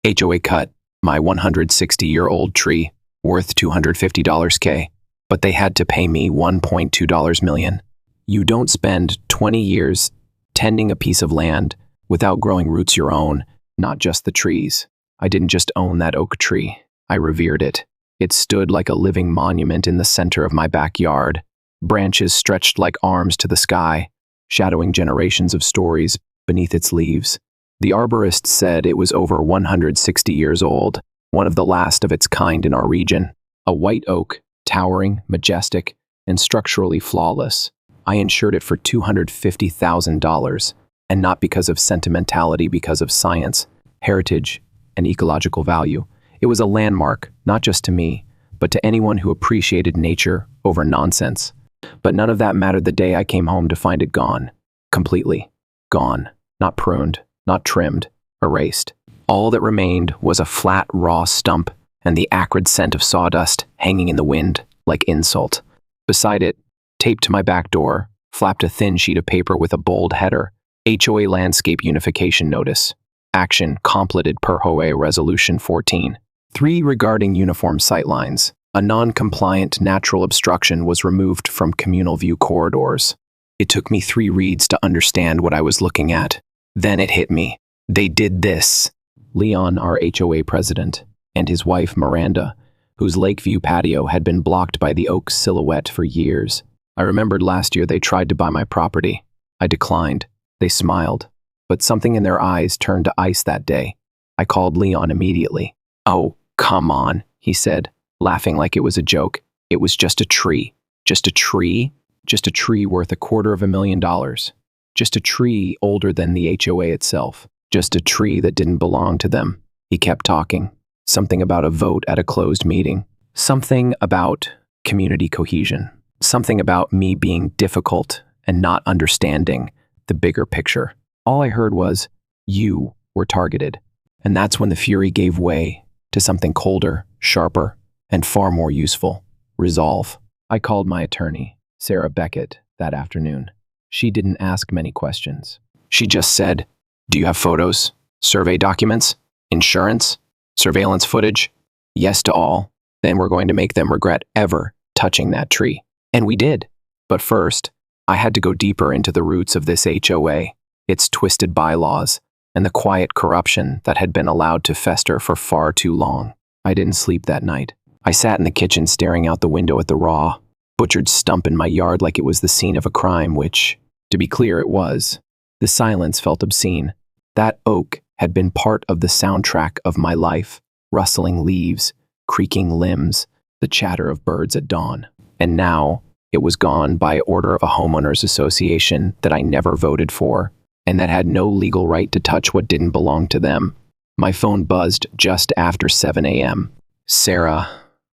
HOA cut my 160-year-old tree, worth $250 K, but they had to pay me $1.2 million. You don't spend 20 years tending a piece of land without growing roots your own, not just the trees. I didn't just own that oak tree. I revered it. It stood like a living monument in the center of my backyard, branches stretched like arms to the sky, shadowing generations of stories beneath its leaves. The arborist said it was over 160 years old, one of the last of its kind in our region. A white oak, towering, majestic, and structurally flawless. I insured it for $250,000, and not because of sentimentality, because of science, heritage, and ecological value. It was a landmark, not just to me, but to anyone who appreciated nature over nonsense. But none of that mattered the day I came home to find it gone. Completely. Gone. Not pruned, not trimmed, erased. All that remained was a flat, raw stump and the acrid scent of sawdust hanging in the wind, like insult. Beside it, taped to my back door, flapped a thin sheet of paper with a bold header, HOA Landscape Unification Notice. Action completed per HOA Resolution 14. 3 regarding uniform sightlines. A non-compliant natural obstruction was removed from communal view corridors. It took me 3 reads to understand what I was looking at. Then it hit me. They did this. Leon, our HOA president, and his wife Miranda, whose Lakeview patio had been blocked by the oak silhouette for years. I remembered last year they tried to buy my property. I declined. They smiled, but something in their eyes turned to ice that day. I called Leon immediately. "Oh, come on," he said, laughing like it was a joke. "It was just a tree." "Just a tree?" "Just a tree worth $250,000. Just a tree older than the HOA itself. Just a tree that didn't belong to them." He kept talking. Something about a vote at a closed meeting. Something about community cohesion. Something about me being difficult and not understanding the bigger picture. All I heard was, "You were targeted." And that's when the fury gave way to something colder, sharper, and far more useful. Resolve. I called my attorney, Sarah Beckett, that afternoon. She didn't ask many questions. She just said, "Do you have photos, survey documents, insurance, surveillance footage?" "Yes to all. Then we're going to make them regret ever touching that tree." And we did. But first, I had to go deeper into the roots of this HOA, its twisted bylaws, and the quiet corruption that had been allowed to fester for far too long. I didn't sleep that night. I sat in the kitchen staring out the window at the raw, butchered stump in my yard like it was the scene of a crime, which, to be clear, it was. The silence felt obscene. That oak had been part of the soundtrack of my life, rustling leaves, creaking limbs, the chatter of birds at dawn. And now, it was gone by order of a homeowners association that I never voted for, and that had no legal right to touch what didn't belong to them. My phone buzzed just after 7 a.m. Sarah,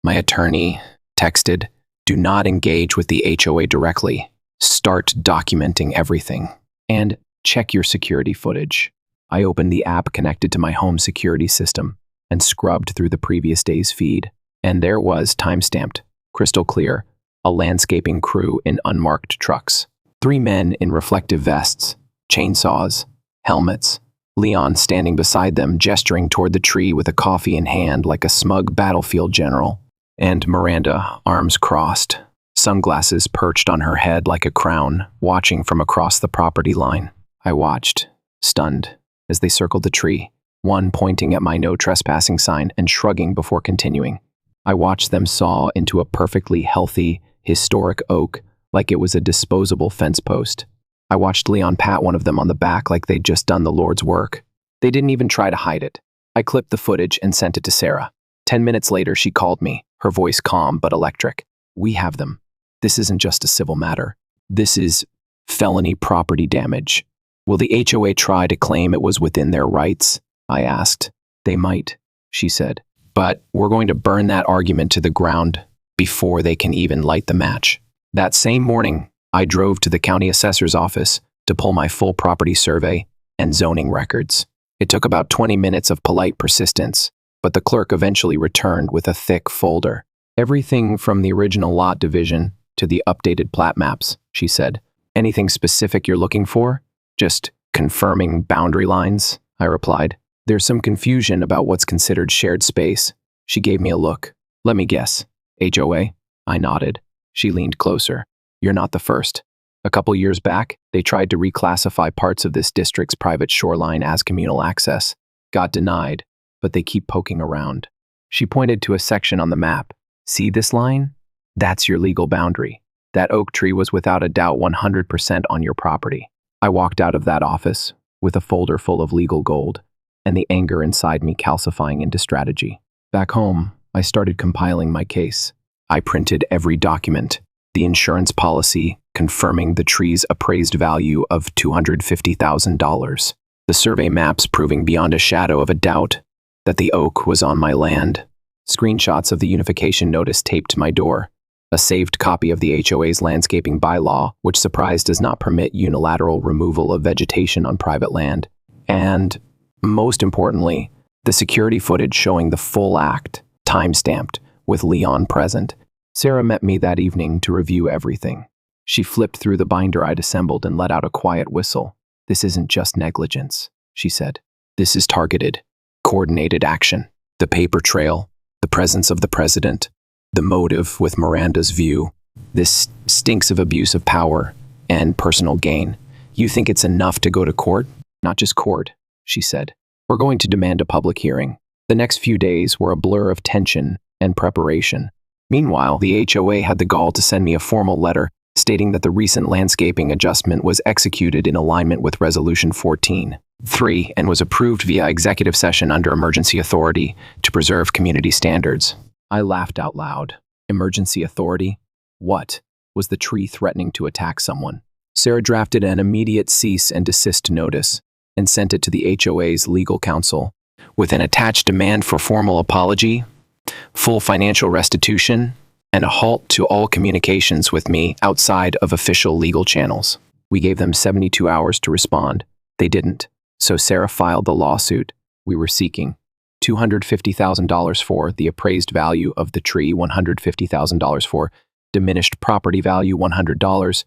my attorney, texted, "Do not engage with the HOA directly. Start documenting everything. And check your security footage." I opened the app connected to my home security system and scrubbed through the previous day's feed. And there was, time-stamped, crystal clear, a landscaping crew in unmarked trucks. 3 men in reflective vests, chainsaws, helmets, Leon standing beside them, gesturing toward the tree with a coffee in hand like a smug battlefield general, and Miranda, arms crossed, sunglasses perched on her head like a crown, watching from across the property line. I watched, stunned, as they circled the tree, one pointing at my no trespassing sign and shrugging before continuing. I watched them saw into a perfectly healthy, historic oak like it was a disposable fence post. I watched Leon pat one of them on the back like they'd just done the Lord's work. They didn't even try to hide it. I clipped the footage and sent it to Sarah. 10 minutes later, she called me, her voice calm but electric. "We have them. This isn't just a civil matter. This is felony property damage. Will the HOA try to claim it was within their rights?" I asked. "They might," she said. "But we're going to burn that argument to the ground before they can even light the match." That same morning, I drove to the county assessor's office to pull my full property survey and zoning records. It took about 20 minutes of polite persistence, but the clerk eventually returned with a thick folder. "Everything from the original lot division to the updated plat maps," she said. "Anything specific you're looking for?" "Just confirming boundary lines," I replied. There's some confusion about what's considered shared space. She gave me a look. Let me guess. HOA? I nodded. She leaned closer. You're not the first. A couple years back, they tried to reclassify parts of this district's private shoreline as communal access. Got denied, but they keep poking around. She pointed to a section on the map. See this line? That's your legal boundary. That oak tree was without a doubt 100% on your property. I walked out of that office with a folder full of legal gold, and the anger inside me calcifying into strategy. Back home, I started compiling my case. I printed every document, the insurance policy confirming the tree's appraised value of $250,000, the survey maps proving beyond a shadow of a doubt that the oak was on my land, screenshots of the unification notice taped to my door, a saved copy of the HOA's landscaping bylaw, which surprise does not permit unilateral removal of vegetation on private land, and, most importantly, the security footage showing the full act, time-stamped, with Leon present. Sarah met me that evening to review everything. She flipped through the binder I'd assembled and let out a quiet whistle. This isn't just negligence, she said. This is targeted, coordinated action. The paper trail, the presence of the president, the motive with Miranda's view. This stinks of abuse of power and personal gain. You think it's enough to go to court? Not just court, she said. We're going to demand a public hearing. The next few days were a blur of tension and preparation. Meanwhile, the HOA had the gall to send me a formal letter stating that the recent landscaping adjustment was executed in alignment with Resolution 14.3 and was approved via executive session under emergency authority to preserve community standards. I laughed out loud. Emergency authority? What? Was the tree threatening to attack someone? Sarah drafted an immediate cease and desist notice and sent it to the HOA's legal counsel with an attached demand for formal apology, full financial restitution, and a halt to all communications with me outside of official legal channels. We gave them 72 hours to respond. They didn't, so Sarah filed the lawsuit we were seeking. $250,000 for the appraised value of the tree, $150,000 for diminished property value, $100,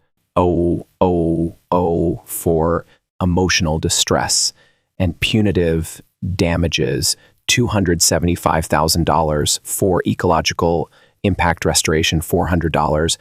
for emotional distress, and punitive damages, $275,000 for ecological impact restoration, $400,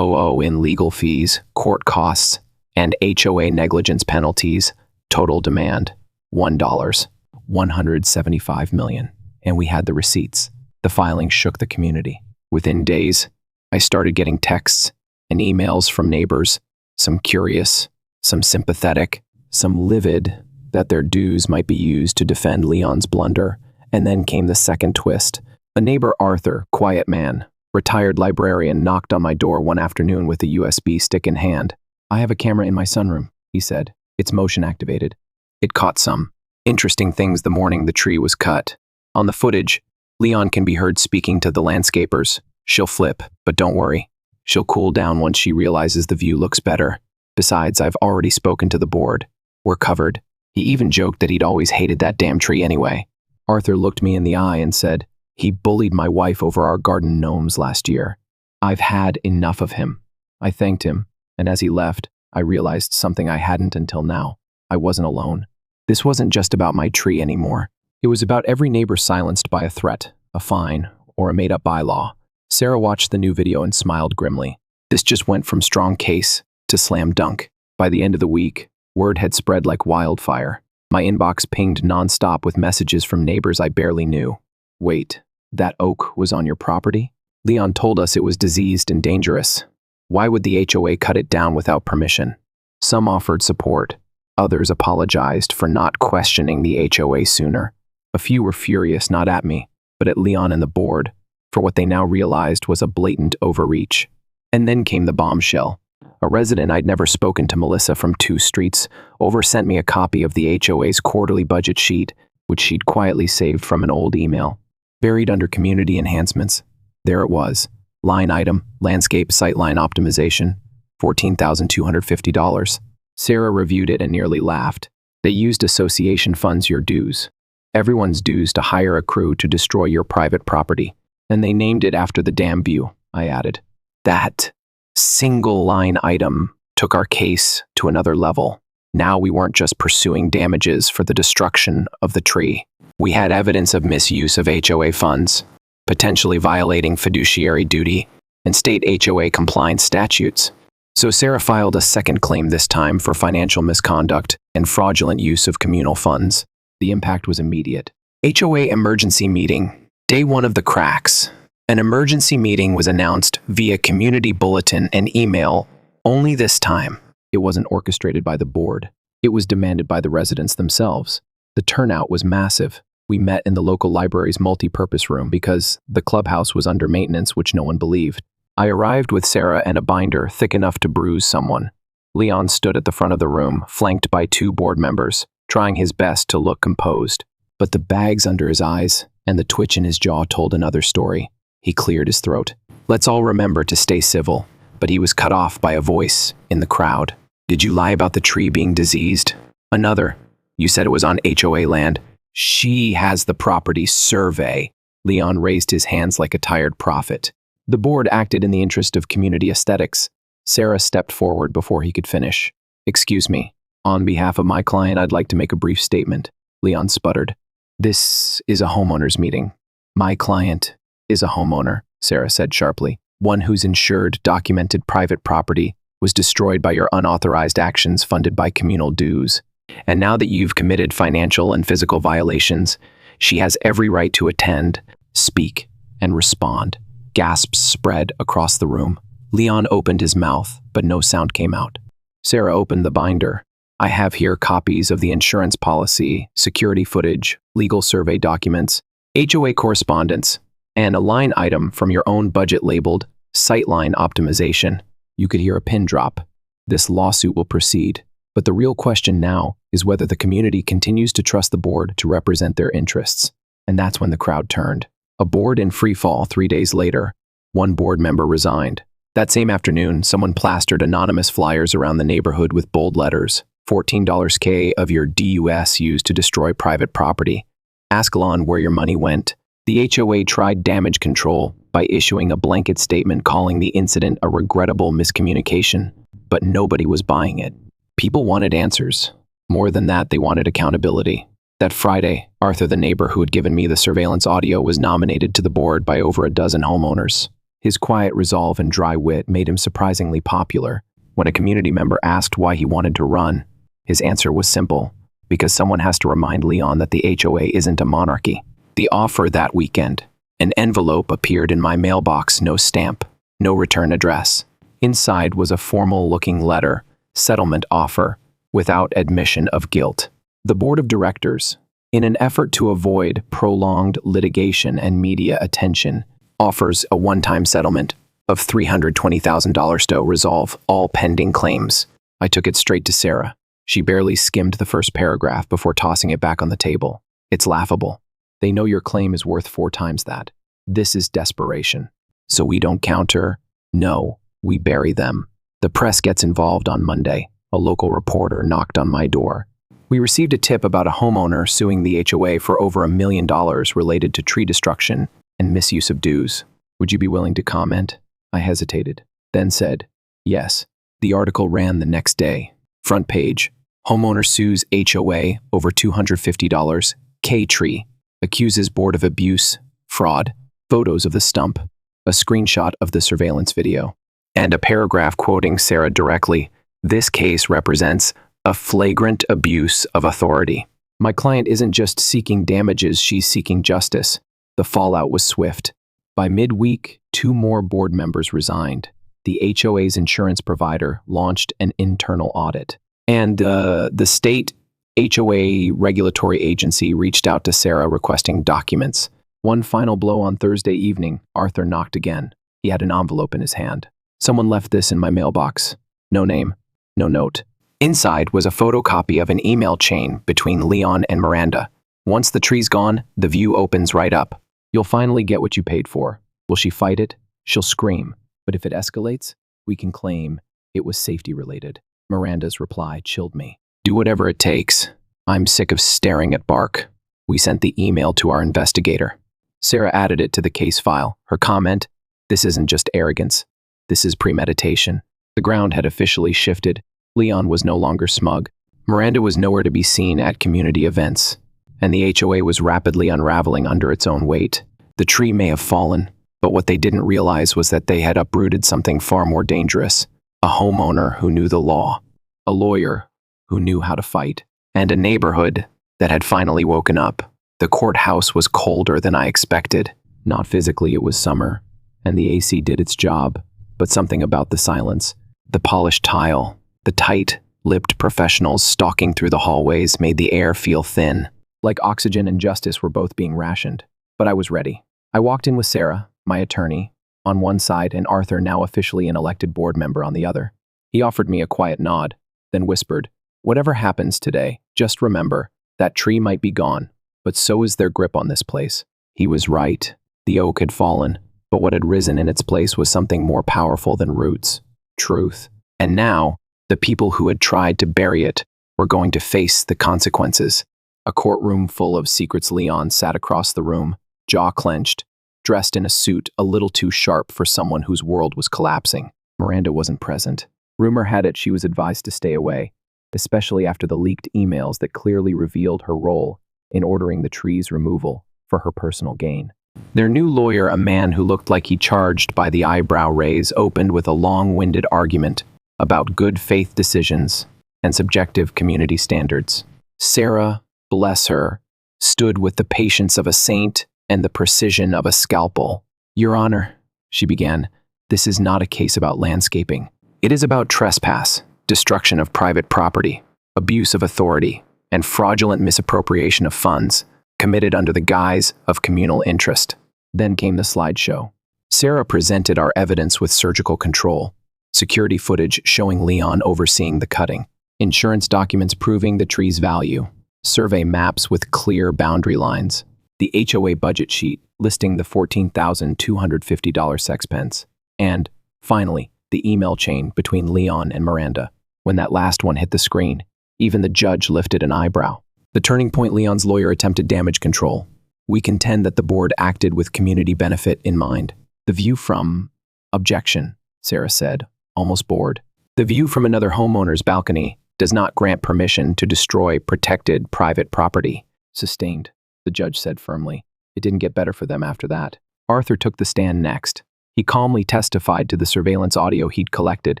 in legal fees, court costs, and HOA negligence penalties. Total demand, $1, $175 million. And we had the receipts. The filing shook the community. Within days, I started getting texts and emails from neighbors, some curious, some sympathetic, some livid that their dues might be used to defend Leon's blunder. And then came the second twist. A neighbor, Arthur, quiet man, retired librarian, knocked on my door one afternoon with a USB stick in hand. I have a camera in my sunroom, he said. It's motion activated. It caught some interesting things the morning the tree was cut. On the footage, Leon can be heard speaking to the landscapers. She'll flip, but don't worry. She'll cool down once she realizes the view looks better. Besides, I've already spoken to the board. We're covered. He even joked that he'd always hated that damn tree anyway. Arthur looked me in the eye and said, he bullied my wife over our garden gnomes last year. I've had enough of him. I thanked him, and as he left, I realized something I hadn't until now. I wasn't alone. This wasn't just about my tree anymore. It was about every neighbor silenced by a threat, a fine, or a made-up bylaw. Sarah watched the new video and smiled grimly. This just went from strong case to slam dunk. By the end of the week, word had spread like wildfire. My inbox pinged nonstop with messages from neighbors I barely knew. Wait, that oak was on your property? Leon told us it was diseased and dangerous. Why would the HOA cut it down without permission? Some offered support. Others apologized for not questioning the HOA sooner. A few were furious not at me, but at Leon and the board, for what they now realized was a blatant overreach. And then came the bombshell. A resident I'd never spoken to, Melissa from 2 Streets, oversent me a copy of the HOA's quarterly budget sheet, which she'd quietly saved from an old email. Buried under community enhancements, there it was. Line item, landscape sightline optimization, $14,250. Sarah reviewed it and nearly laughed. They used association funds, your dues. Everyone's dues to hire a crew to destroy your private property. And they named it after the dam view, I added. That single line item took our case to another level. Now we weren't just pursuing damages for the destruction of the tree. We had evidence of misuse of HOA funds, potentially violating fiduciary duty and state HOA compliance statutes. So Sarah filed a second claim, this time for financial misconduct and fraudulent use of communal funds. The impact was immediate. HOA emergency meeting. Day one of the cracks. An emergency meeting was announced via community bulletin and email. Only this time, it wasn't orchestrated by the board. It was demanded by the residents themselves. The turnout was massive. We met in the local library's multi-purpose room because the clubhouse was under maintenance, which no one believed. I arrived with Sarah and a binder thick enough to bruise someone. Leon stood at the front of the room, flanked by 2 board members, trying his best to look composed. But the bags under his eyes and the twitch in his jaw told another story. He cleared his throat. Let's all remember to stay civil. But he was cut off by a voice in the crowd. Did you lie about the tree being diseased? Another. You said it was on HOA land. She has the property survey. Leon raised his hands like a tired prophet. The board acted in the interest of community aesthetics. Sarah stepped forward before he could finish. Excuse me. On behalf of my client, I'd like to make a brief statement. Leon sputtered. This is a homeowner's meeting. My client is a homeowner, Sarah said sharply. One whose insured, documented private property was destroyed by your unauthorized actions funded by communal dues. And now that you've committed financial and physical violations, she has every right to attend, speak, and respond. Gasps spread across the room. Leon opened his mouth, but no sound came out. Sarah opened the binder. I have here copies of the insurance policy, security footage, legal survey documents, HOA correspondence, and a line item from your own budget labeled Sightline Optimization. You could hear a pin drop. This lawsuit will proceed. But the real question now is whether the community continues to trust the board to represent their interests. And that's when the crowd turned. A board in free fall 3 days later. One board member resigned. That same afternoon, someone plastered anonymous flyers around the neighborhood with bold letters. $14 K of your DUS used to destroy private property. Ask Lon where your money went. The HOA tried damage control by issuing a blanket statement calling the incident a regrettable miscommunication, but nobody was buying it. People wanted answers. More than that, they wanted accountability. That Friday, Arthur, the neighbor who had given me the surveillance audio, was nominated to the board by over a dozen homeowners. His quiet resolve and dry wit made him surprisingly popular. When a community member asked why he wanted to run, his answer was simple: because someone has to remind Leon that the HOA isn't a monarchy. The offer that weekend. An envelope appeared in my mailbox, no stamp, no return address. Inside was a formal-looking letter, settlement offer, without admission of guilt. The board of directors, in an effort to avoid prolonged litigation and media attention, offers a one-time settlement of $320,000 to resolve all pending claims. I took it straight to Sarah. She barely skimmed the first paragraph before tossing it back on the table. It's laughable. They know your claim is worth 4 times that. This is desperation. So we don't counter. No, we bury them. The press gets involved on Monday. A local reporter knocked on my door. We received a tip about a homeowner suing the HOA for over $1 million related to tree destruction and misuse of dues. Would you be willing to comment? I hesitated, then said, yes. The article ran the next day. Front page. Homeowner sues HOA over $250. K-tree. Accuses board of abuse, fraud. Photos of the stump. A screenshot of the surveillance video. And a paragraph quoting Sarah directly. This case represents a flagrant abuse of authority. My client isn't just seeking damages, she's seeking justice. The fallout was swift. By midweek, 2 more board members resigned. The HOA's insurance provider launched an internal audit. And the state HOA regulatory agency reached out to Sarah requesting documents. One final blow on Thursday evening, Arthur knocked again. He had an envelope in his hand. Someone left this in my mailbox. No name, no note. Inside was a photocopy of an email chain between Leon and Miranda. Once the tree's gone, the view opens right up. You'll finally get what you paid for. Will she fight it? She'll scream. But if it escalates, we can claim it was safety-related. Miranda's reply chilled me. Do whatever it takes. I'm sick of staring at bark. We sent the email to our investigator. Sarah added it to the case file. Her comment, this isn't just arrogance. This is premeditation. The ground had officially shifted. Leon was no longer smug. Miranda was nowhere to be seen at community events, and the HOA was rapidly unraveling under its own weight. The tree may have fallen, but what they didn't realize was that they had uprooted something far more dangerous: a homeowner who knew the law, a lawyer who knew how to fight, and a neighborhood that had finally woken up. The courthouse was colder than I expected. Not physically, it was summer, and the AC did its job, but something about the silence, the polished tile, the tight-lipped professionals stalking through the hallways made the air feel thin, like oxygen and justice were both being rationed. But I was ready. I walked in with Sarah, my attorney, on one side and Arthur, now officially an elected board member, on the other. He offered me a quiet nod, then whispered, "Whatever happens today, just remember, that tree might be gone, but so is their grip on this place." He was right. The oak had fallen, but what had risen in its place was something more powerful than roots: truth. And now, the people who had tried to bury it were going to face the consequences. A courtroom full of secrets. Leon sat across the room, jaw clenched, dressed in a suit a little too sharp for someone whose world was collapsing. Miranda wasn't present. Rumor had it she was advised to stay away, especially after the leaked emails that clearly revealed her role in ordering the tree's removal for her personal gain. Their new lawyer, a man who looked like he charged by the eyebrow raise, opened with a long-winded argument about good faith decisions and subjective community standards. Sarah, bless her, stood with the patience of a saint and the precision of a scalpel. "Your Honor," she began, "this is not a case about landscaping. It is about trespass, destruction of private property, abuse of authority, and fraudulent misappropriation of funds committed under the guise of communal interest." Then came the slideshow. Sarah presented our evidence with surgical control: security footage showing Leon overseeing the cutting, insurance documents proving the tree's value, survey maps with clear boundary lines, the HOA budget sheet listing the $14,250 sexpence, and, finally, the email chain between Leon and Miranda. When that last one hit the screen, even the judge lifted an eyebrow. The turning point: Leon's lawyer attempted damage control. "We contend that the board acted with community benefit in mind." "The view from..." "Objection," Sarah said, almost bored. "The view from another homeowner's balcony does not grant permission to destroy protected private property." "Sustained," the judge said firmly. It didn't get better for them after that. Arthur took the stand next. He calmly testified to the surveillance audio he'd collected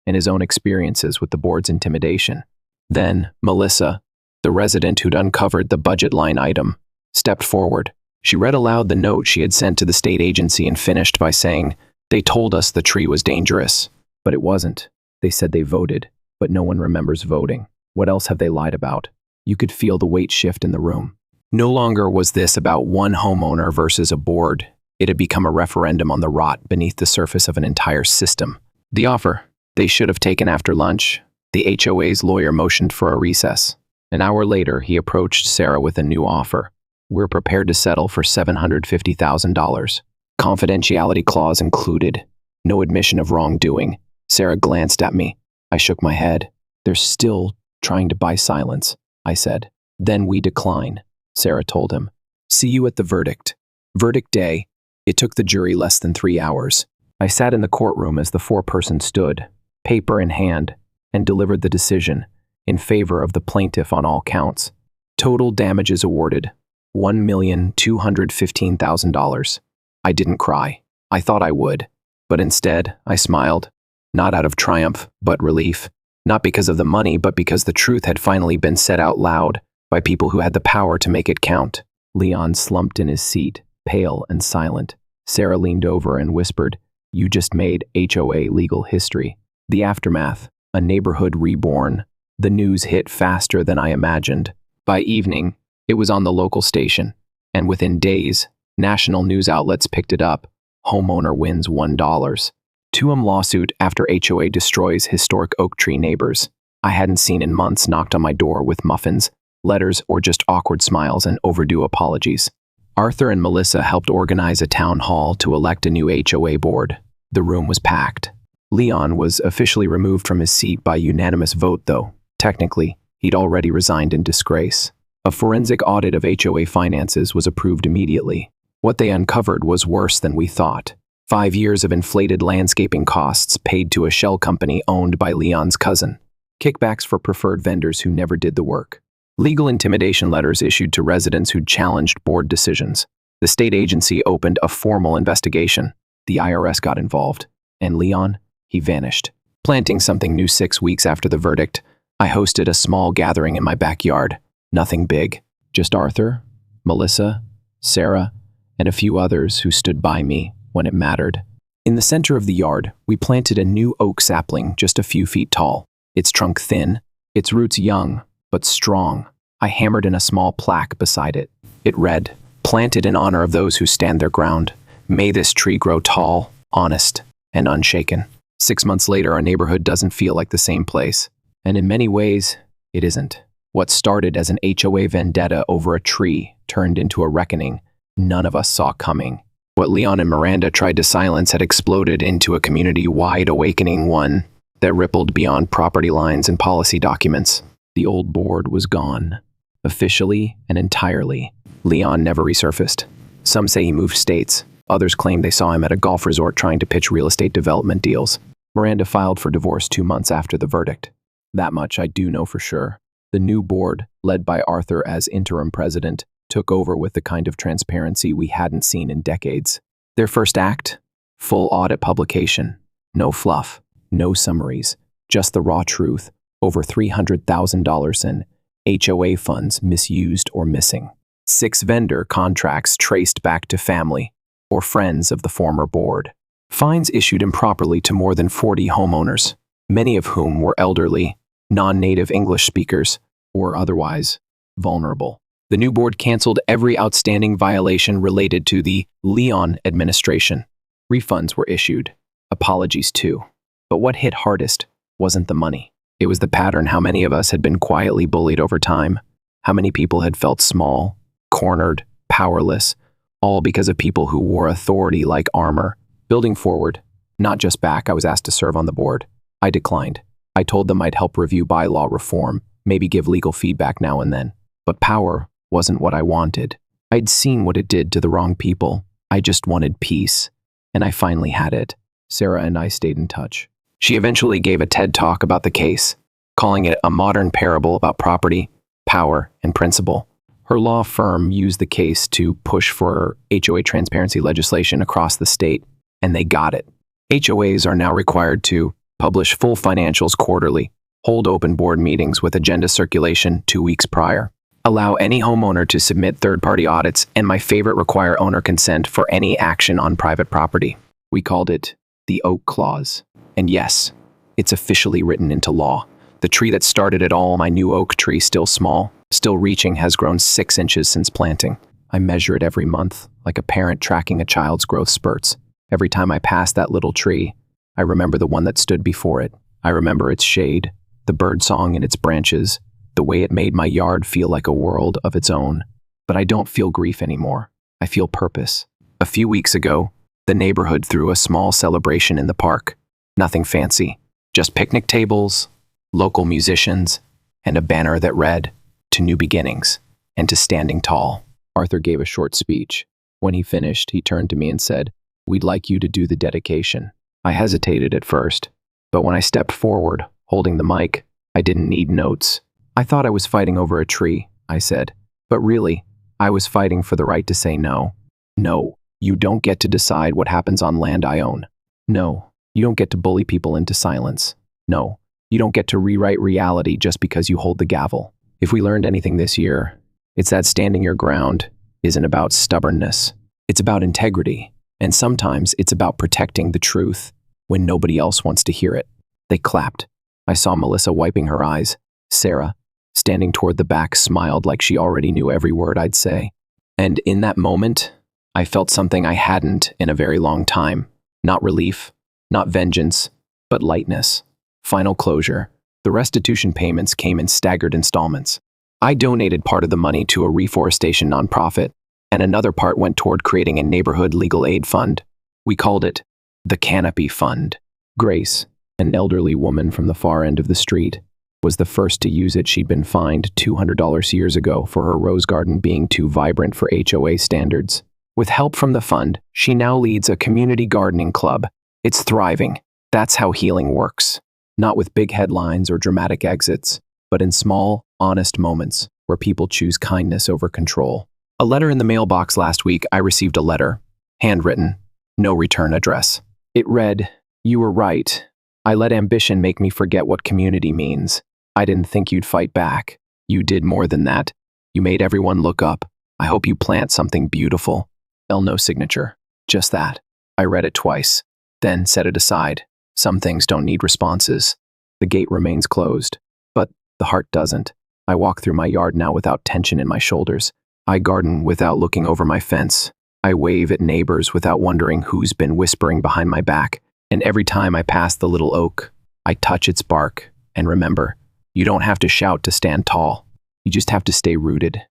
and his own experiences with the board's intimidation. Then Melissa, the resident who'd uncovered the budget line item, stepped forward. She read aloud the note she had sent to the state agency and finished by saying, "They told us the tree was dangerous, but it wasn't. They said they voted, but no one remembers voting. What else have they lied about?" You could feel the weight shift in the room. No longer was this about one homeowner versus a board. It had become a referendum on the rot beneath the surface of an entire system. The offer they should have taken after lunch. The HOA's lawyer motioned for a recess. An hour later, he approached Sarah with a new offer. "We're prepared to settle for $750,000. Confidentiality clause included. No admission of wrongdoing." Sarah glanced at me. I shook my head. "They're still trying to buy silence," I said. "Then we decline," Sarah told him. "See you at the verdict." Verdict day. It took the jury less than 3 hours. I sat in the courtroom as the foreperson stood, paper in hand, and delivered the decision in favor of the plaintiff on all counts. Total damages awarded: $1,215,000. I didn't cry. I thought I would, but instead I smiled, not out of triumph, but relief. Not because of the money, but because the truth had finally been said out loud by people who had the power to make it count. Leon slumped in his seat, pale and silent. Sarah leaned over and whispered, "You just made HOA legal history." The aftermath: a neighborhood reborn. The news hit faster than I imagined. By evening, it was on the local station, and within days, national news outlets picked it up. Homeowner wins $1. 2M lawsuit after HOA destroys historic oak tree neighbors I hadn't seen in months knocked on my door with muffins, letters, or just awkward smiles and overdue apologies. Arthur and Melissa helped organize a town hall to elect a new HOA board. The room was packed. Leon was officially removed from his seat by unanimous vote, though. Technically, he'd already resigned in disgrace. A forensic audit of HOA finances was approved immediately. What they uncovered was worse than we thought. 5 years of inflated landscaping costs paid to a shell company owned by Leon's cousin. kickbacks for preferred vendors who never did the work, legal intimidation letters issued to residents who'd challenged board decisions. The state agency opened a formal investigation. The IRS got involved, and Leon, he vanished. Planting something new 6 weeks after the verdict, I hosted a small gathering in my backyard. Nothing big, just Arthur, Melissa, Sarah, and a few others who stood by me when it mattered. In the center of the yard, we planted a new oak sapling just a few feet tall, its trunk thin, its roots young, but strong. I hammered in a small plaque beside it. It read, "Planted in honor of those who stand their ground. May this tree grow tall, honest, and unshaken." 6 months later, our neighborhood doesn't feel like the same place. And in many ways, it isn't. What started as an HOA vendetta over a tree turned into a reckoning none of us saw coming. What Leon and Miranda tried to silence had exploded into a community-wide awakening, one that rippled beyond property lines and policy documents. The old board was gone, officially and entirely. Leon never resurfaced. Some say he moved states. Others claim they saw him at a golf resort trying to pitch real estate development deals. Miranda filed for divorce 2 months after the verdict. That much I do know for sure. The new board, led by Arthur as interim president, took over with the kind of transparency we hadn't seen in decades. Their first act? Full audit publication. No fluff, no summaries, just the raw truth. Over $300,000 in HOA funds misused or missing. 6 vendor contracts traced back to family or friends of the former board. Fines issued improperly to more than 40 homeowners, many of whom were elderly, non-native English speakers, or otherwise vulnerable. The new board canceled every outstanding violation related to the Leon administration. Refunds were issued, apologies too. But what hit hardest wasn't the money. It was the pattern how many of us had been quietly bullied over time, how many people had felt small, cornered, powerless, all because of people who wore authority like armor. Building forward, not just back, I was asked to serve on the board. I declined. I told them I'd help review bylaw reform, maybe give legal feedback now and then. But power wasn't what I wanted. I'd seen what it did to the wrong people. I just wanted peace. And I finally had it. Sarah and I stayed in touch. She eventually gave a TED Talk about the case, calling it a modern parable about property, power, and principle. Her law firm used the case to push for HOA transparency legislation across the state, and they got it. HOAs are now required to publish full financials quarterly, hold open board meetings with agenda circulation 2 weeks prior, allow any homeowner to submit third-party audits, and my favorite, require owner consent for any action on private property. We called it the Oak Clause. And yes, it's officially written into law. The tree that started it all, my new oak tree, still small, still reaching, has grown 6 inches since planting. I measure it every month, like a parent tracking a child's growth spurts. Every time I pass that little tree, I remember the one that stood before it. I remember its shade, the birdsong in its branches, the way it made my yard feel like a world of its own. But I don't feel grief anymore. I feel purpose. A few weeks ago, the neighborhood threw a small celebration in the park. Nothing fancy, just picnic tables, local musicians, and a banner that read, "To new beginnings, and to standing tall." Arthur gave a short speech. When he finished, he turned to me and said, "We'd like you to do the dedication." I hesitated at first, but when I stepped forward, holding the mic, I didn't need notes. I thought I was fighting over a tree, I said, but really, I was fighting for the right to say no. No, you don't get to decide what happens on land I own. No, you don't get to bully people into silence. No, you don't get to rewrite reality just because you hold the gavel. If we learned anything this year, it's that standing your ground isn't about stubbornness. It's about integrity. And sometimes it's about protecting the truth when nobody else wants to hear it. They clapped. I saw Melissa wiping her eyes. Sarah, standing toward the back, smiled like she already knew every word I'd say. And in that moment, I felt something I hadn't in a very long time. Not relief, not vengeance, but lightness. Final closure. The restitution payments came in staggered installments. I donated part of the money to a reforestation nonprofit, and another part went toward creating a neighborhood legal aid fund. We called it the Canopy Fund. Grace, an elderly woman from the far end of the street, was the first to use it. She'd been fined $200 years ago for her rose garden being too vibrant for HOA standards. With help from the fund, she now leads a community gardening club. It's thriving. That's how healing works. Not with big headlines or dramatic exits, but in small, honest moments where people choose kindness over control. A letter in the mailbox last week, I received a letter, handwritten, no return address. It read, "You were right. I let ambition make me forget what community means. I didn't think you'd fight back. You did more than that. You made everyone look up. I hope you plant something beautiful." No signature. Just that. I read it twice, then set it aside. Some things don't need responses. The gate remains closed, but the heart doesn't. I walk through my yard now without tension in my shoulders. I garden without looking over my fence. I wave at neighbors without wondering who's been whispering behind my back. And every time I pass the little oak, I touch its bark and remember, you don't have to shout to stand tall. You just have to stay rooted.